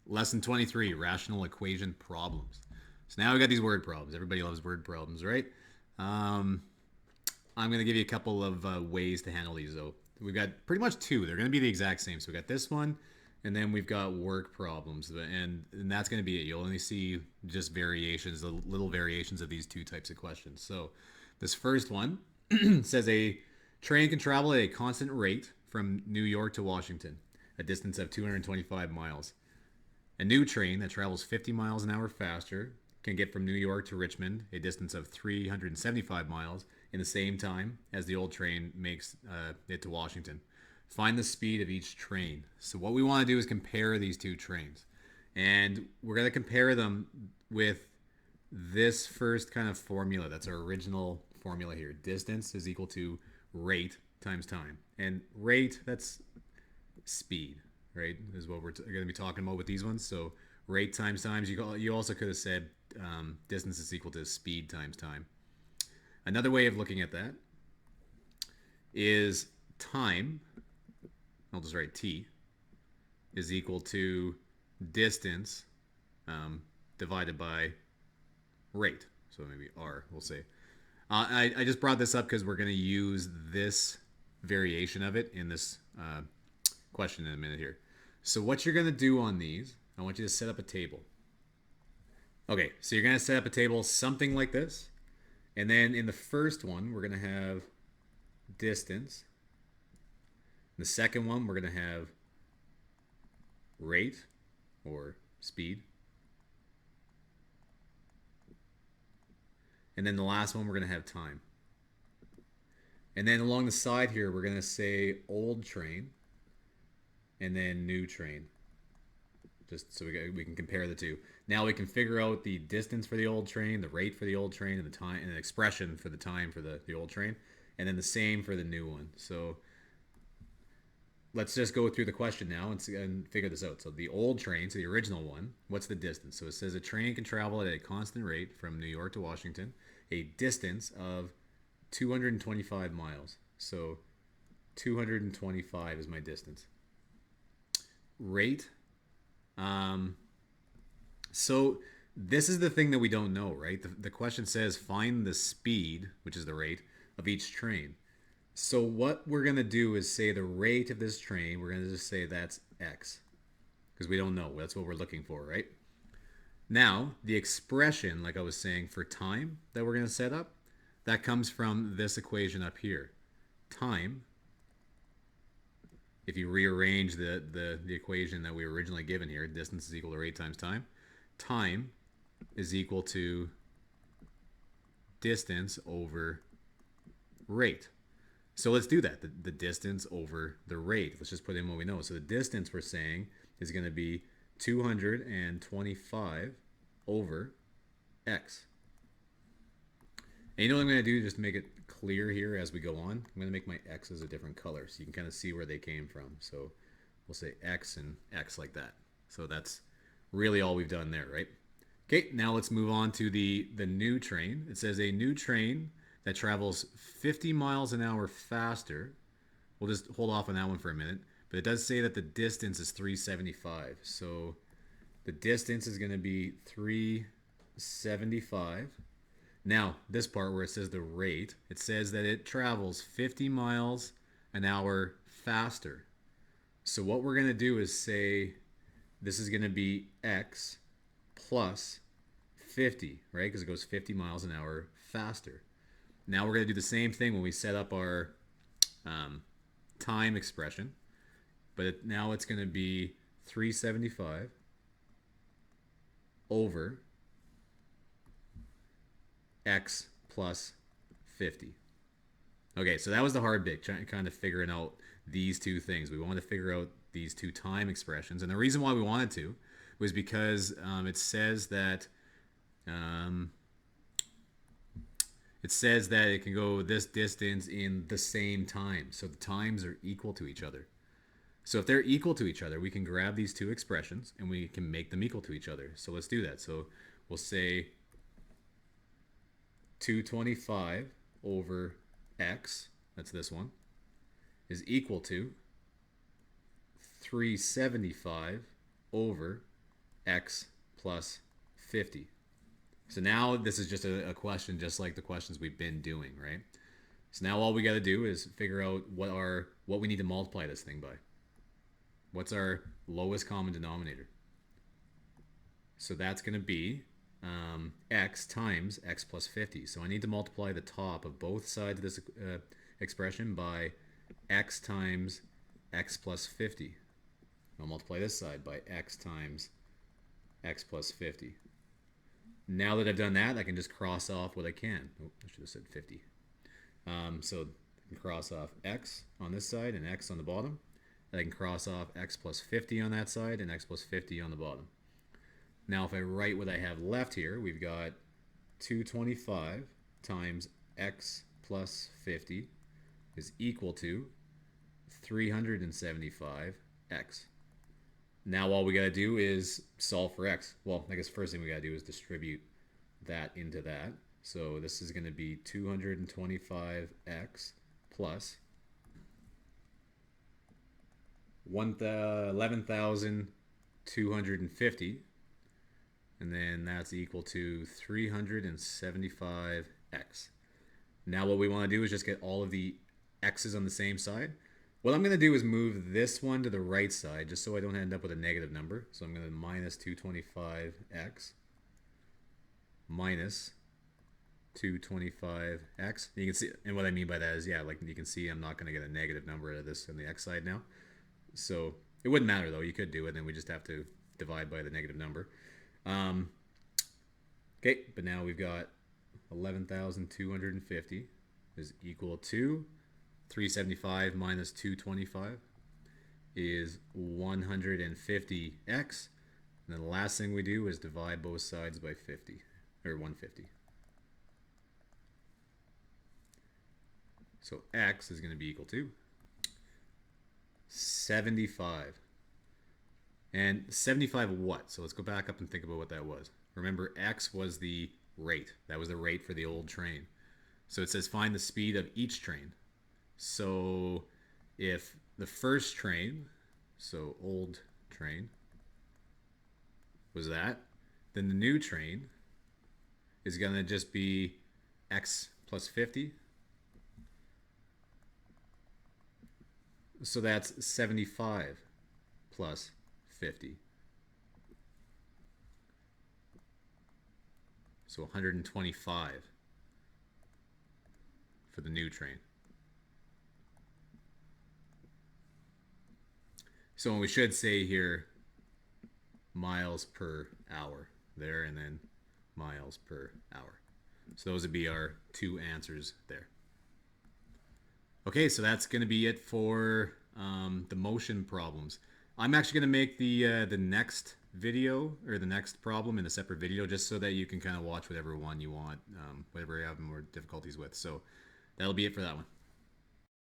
Lesson 23, rational equation problems. So now we got these word problems. Everybody loves word problems, right? Um, I'm going to give you a couple of ways to handle these, though. We've got pretty much two. They're going to be the exact same. So we got this one, and then we've got work problems, and that's going to be it. You'll only see just variations, the little variations of these two types of questions. So this first one says a train can travel at a constant rate from New York to Washington, a distance of 225 miles. A new train that travels 50 miles an hour faster can get from New York to Richmond, a distance of 375 miles, in the same time as the old train makes it to Washington. Find the speed of each train. So, what we want to do is compare these two trains. And we're going to compare them with this first kind of formula. That's our original formula here. Distance is equal to rate times time. And rate, that's speed, right? Is what we're going to be talking about with these ones. So rate times times. You also could have said distance is equal to speed times time. Another way of looking at that is time. I'll just write t is equal to distance divided by rate. So maybe r, we'll say. I just brought this up because we're going to use this variation of it in this question in a minute here. So what you're going to do on these, I want you to set up a table. Okay, so you're going to set up a table something like this. And then in the first one, we're going to have distance. In the second one, we're going to have rate or speed. And then the last one, we're going to have time. And then along the side here, we're going to say old train and then new train. Just so we can compare the two. Now we can figure out the distance for the old train, the rate for the old train, and the time, and an expression for the time for the old train, and then the same for the new one. So let's just go through the question now and figure this out. So the old train, so the original one, what's the distance? So it says a train can travel at a constant rate from New York to Washington, a distance of 225 miles. So 225 is my distance. Rate. So this is the thing that we don't know, right? The question says find the speed, which is the rate, of each train. So what we're going to do is say the rate of this train, we're going to just say that's x, because we don't know. That's what we're looking for, right? Now, the expression, like I was saying, for time that we're going to set up, that comes from this equation up here. Time, if you rearrange the equation that we were originally given here, distance is equal to rate times time. Time is equal to distance over rate. So let's do that. The distance over the rate. Let's just put in what we know. So the distance we're saying is going to be 225 over x. And you know what I'm going to do just to make it clear here as we go on? I'm going to make my x's a different color so you can kind of see where they came from. So we'll say x and x like that. So that's really all we've done there, right? Okay, now let's move on to the new train. It says a new train that travels 50 miles an hour faster. We'll just hold off on that one for a minute. But it does say that the distance is 375. So the distance is going to be 375. Now, this part where it says the rate, it says that it travels 50 miles an hour faster. So what we're going to do is say this is going to be x plus 50, right? Because it goes 50 miles an hour faster. Now we're going to do the same thing when we set up our time expression. But now it's going to be 375 over x plus 50. Okay, so that was the hard bit, kind of figuring out these two things. We wanted to figure out these two time expressions. And the reason why we wanted to was because it says that it can go this distance in the same time. So the times are equal to each other. So if they're equal to each other, we can grab these two expressions and we can make them equal to each other. So let's do that. So we'll say 225 over x, that's this one, is equal to 375 over x plus 50. So now this is just a question just like the questions we've been doing, right? So now all we got to do is figure out what we need to multiply this thing by. What's our lowest common denominator? So that's going to be x times x plus 50. So I need to multiply the top of both sides of this expression by x times x plus 50. I'll multiply this side by x times x plus 50. Now that I've done that, I can just cross off what I can. Oh, I should have said 50. So I can cross off x on this side and x on the bottom. And I can cross off x plus 50 on that side and x plus 50 on the bottom. Now if I write what I have left here, we've got 225 times x plus 50 is equal to 375x. Now all we got to do is solve for x. Well, I guess first thing we got to do is distribute that into that. So this is going to be 225x plus 11,250. And then that's equal to 375x. Now what we want to do is just get all of the x's on the same side. What I'm going to do is move this one to the right side just so I don't end up with a negative number. So I'm going to minus 225x minus 225x. You can see, and what I mean by that is, yeah, like you can see I'm not going to get a negative number out of this on the x side now. So it wouldn't matter though. You could do it, and then we just have to divide by the negative number. Okay, but now we've got 11,250 is equal to 375 minus 225 is 150x. And then the last thing we do is divide both sides by 50, or 150. So x is going to be equal to 75. And 75 what? So let's go back up and think about what that was. Remember, x was the rate. That was the rate for the old train. So it says find the speed of each train. So if the first train, so old train, was that, then the new train is going to just be x plus 50. So that's 75 plus 50. So 125 for the new train. So we should say here miles per hour there, and then miles per hour. So those would be our two answers there. Okay, so that's going to be it for the motion problems. I'm actually going to make the next video or the next problem in a separate video just so that you can kind of watch whatever one you want, whatever you have more difficulties with. So that'll be it for that one.